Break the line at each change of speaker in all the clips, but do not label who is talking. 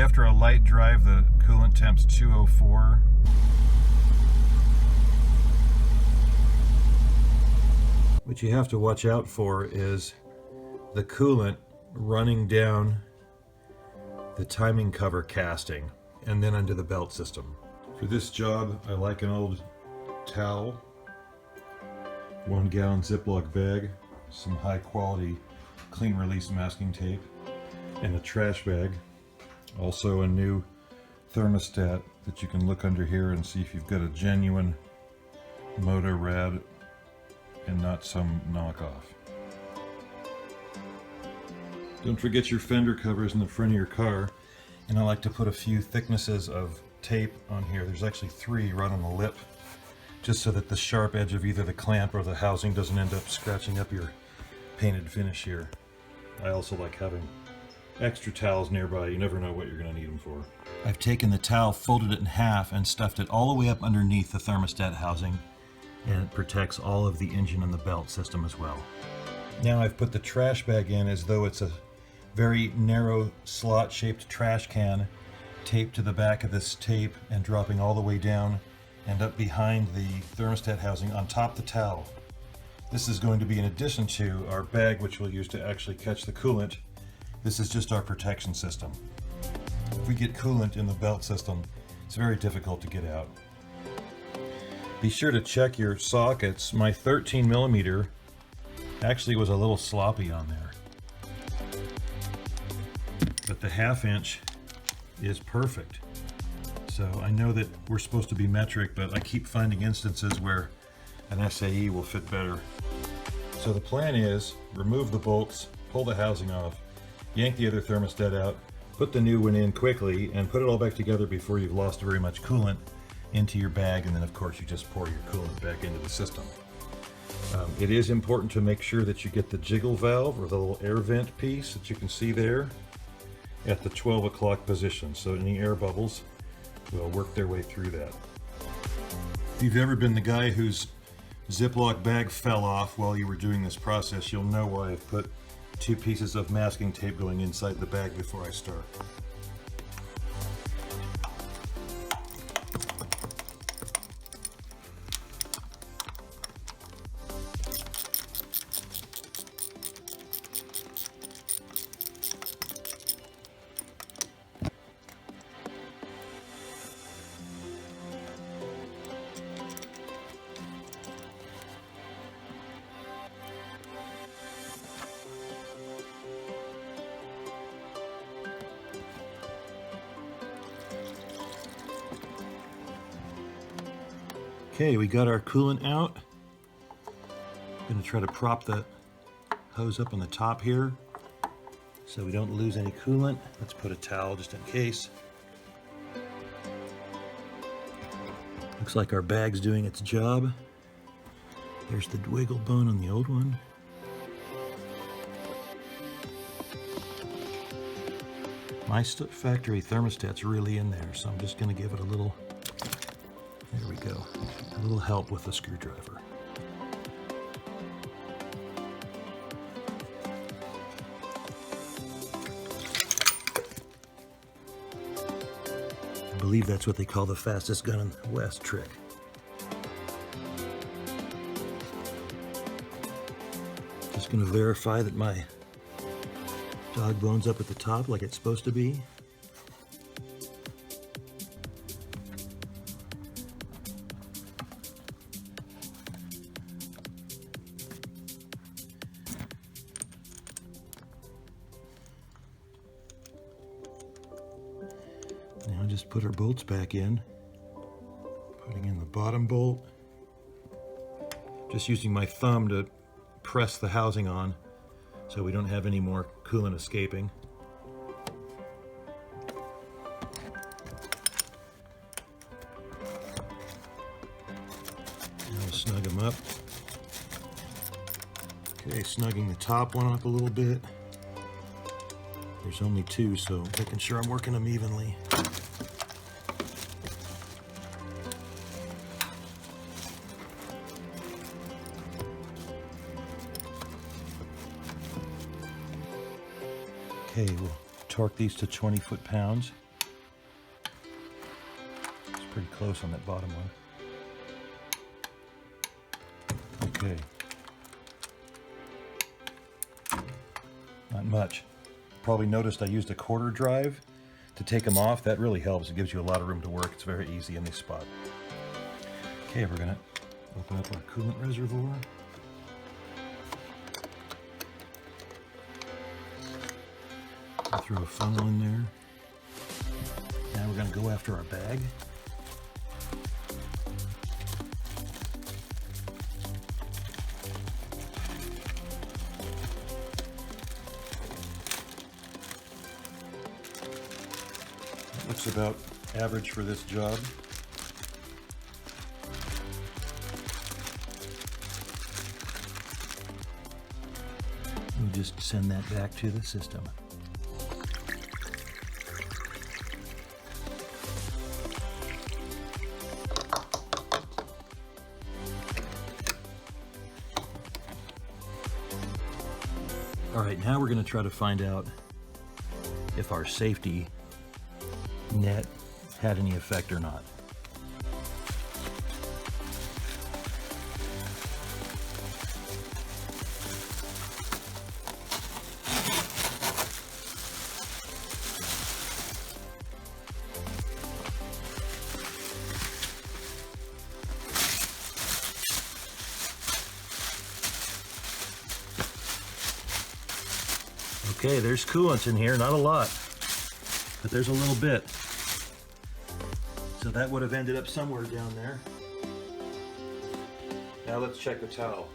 after a light drive, the coolant temp's 204. What you have to watch out for is the coolant running down the timing cover casting and then under the belt system. For this job, I like an old towel, 1 gallon Ziploc bag, some high quality clean release masking tape, and a trash bag. Also a new thermostat that you can look under here and see if you've got a genuine Moto Rad and not some knockoff. Don't forget your fender covers in the front of your car, and I like to put a few thicknesses of tape on here. There's actually 3 right on the lip, just so that the sharp edge of either the clamp or the housing doesn't end up scratching up your painted finish here. I also like having extra towels nearby. You never know what you're going to need them for. I've taken the towel, folded it in half, and stuffed it all the way up underneath the thermostat housing, and it protects all of the engine and the belt system as well. Now I've put the trash bag in as though it's a very narrow slot-shaped trash can, taped to the back of this tape and dropping all the way down and up behind the thermostat housing on top of the towel. This is going to be in addition to our bag, which we'll use to actually catch the coolant. This is just our protection system. If we get coolant in the belt system, it's very difficult to get out. Be sure to check your sockets. My 13mm actually was a little sloppy on there, but the 1/2 inch is perfect. So I know that we're supposed to be metric, but I keep finding instances where an SAE will fit better. So the plan is remove the bolts, pull the housing off, yank the other thermostat out, put the new one in quickly, and put it all back together before you've lost very much coolant into your bag, and then of course you just pour your coolant back into the system. It is important to make sure that you get the jiggle valve or the little air vent piece that you can see there at the 12 o'clock position, so any air bubbles will work their way through that. If you've ever been the guy whose Ziploc bag fell off while you were doing this process, you'll know why I've put 2 pieces of masking tape going inside the bag before I start. Okay, we got our coolant out. I'm going to try to prop the hose up on the top here so we don't lose any coolant. Let's put a towel just in case. Looks like our bag's doing its job. There's the wiggle bone on the old one. My factory thermostat's really in there, so I'm just going to give it a little, there we go, a little help with the screwdriver. I believe that's what they call the fastest gun in the West trick. Just going to verify that my dog bone's up at the top like it's supposed to be. Now just put our bolts back in. Putting in the bottom bolt. Just using my thumb to press the housing on so we don't have any more coolant escaping. Now we'll snug them up. Okay, snugging the top one up a little bit. There's only 2, so making sure I'm working them evenly. Okay, we'll torque these to 20 foot-pounds. Pretty close on that bottom one. Okay. Not much. Probably noticed I used a quarter drive to take them off. That really helps. It gives you a lot of room to work. It's very easy in this spot. Okay, we're gonna open up our coolant reservoir. Throw a funnel in there. Now we're gonna go after our bag. Looks about average for this job. We'll just send that back to the system. All right, now we're going to try to find out if our safety net had any effect or not. Okay, there's coolant in here, not a lot, but there's a little bit. So that would have ended up somewhere down there. Now let's check the towel.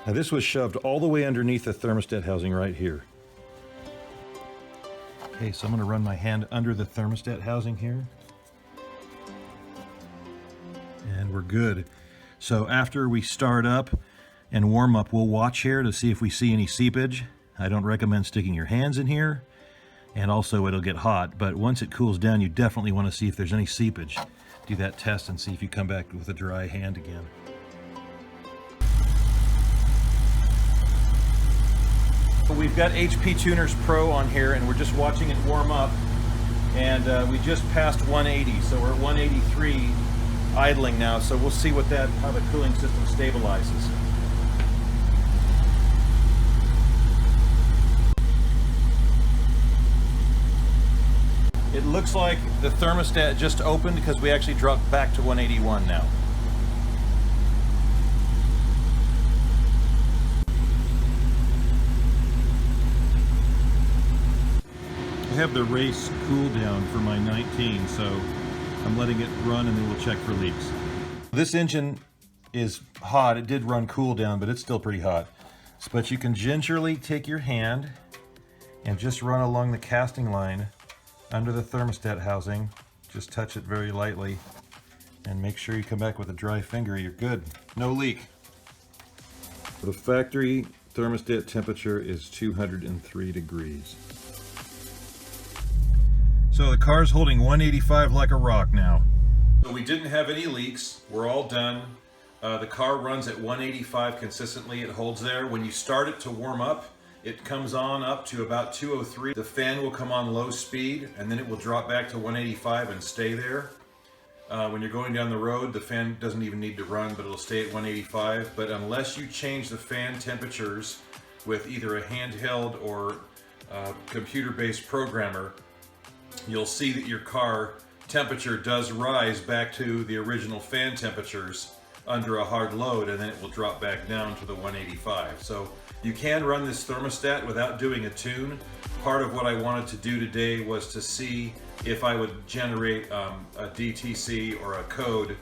Now this was shoved all the way underneath the thermostat housing right here. Okay, so I'm going to run my hand under the thermostat housing here. And we're good. So after we start up and warm up, we'll watch here to see if we see any seepage. I don't recommend sticking your hands in here, and also it'll get hot, but once it cools down, you definitely want to see if there's any seepage. Do that test and see if you come back with a dry hand again. We've got HP Tuners Pro on here, and we're just watching it warm up, and we just passed 180, so we're at 183 idling now, so we'll see what how the cooling system stabilizes. It looks like the thermostat just opened because we actually dropped back to 181 now. I have the race cool down for my 19, so I'm letting it run and then we'll check for leaks. This engine is hot. It did run cool down, but it's still pretty hot. But you can gingerly take your hand and just run along the casting line under the thermostat housing. Just touch it very lightly and make sure you come back with a dry finger. You're good. No leak. The factory thermostat temperature is 203 degrees. So the car's holding 185 like a rock now. So we didn't have any leaks. We're all done. The car runs at 185 consistently. It holds there. When you start it to warm up, it comes on up to about 203. The fan will come on low speed, and then it will drop back to 185 and stay there. When you're going down the road, the fan doesn't even need to run, but it'll stay at 185. But unless you change the fan temperatures with either a handheld or computer-based programmer, you'll see that your car temperature does rise back to the original fan temperatures under a hard load, and then it will drop back down to the 185. So you can run this thermostat without doing a tune. Part of what I wanted to do today was to see if I would generate a DTC or a code,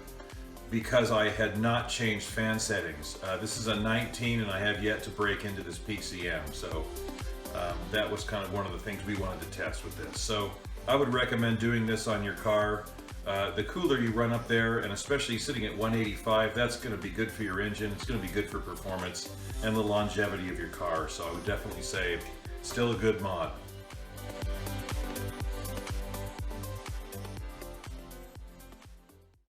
because I had not changed fan settings. This is a 19 and I have yet to break into this PCM. So that was kind of one of the things we wanted to test with this. So I would recommend doing this on your car. The cooler you run up there, and especially sitting at 185, that's going to be good for your engine. It's going to be good for performance and the longevity of your car. So I would definitely say still a good mod.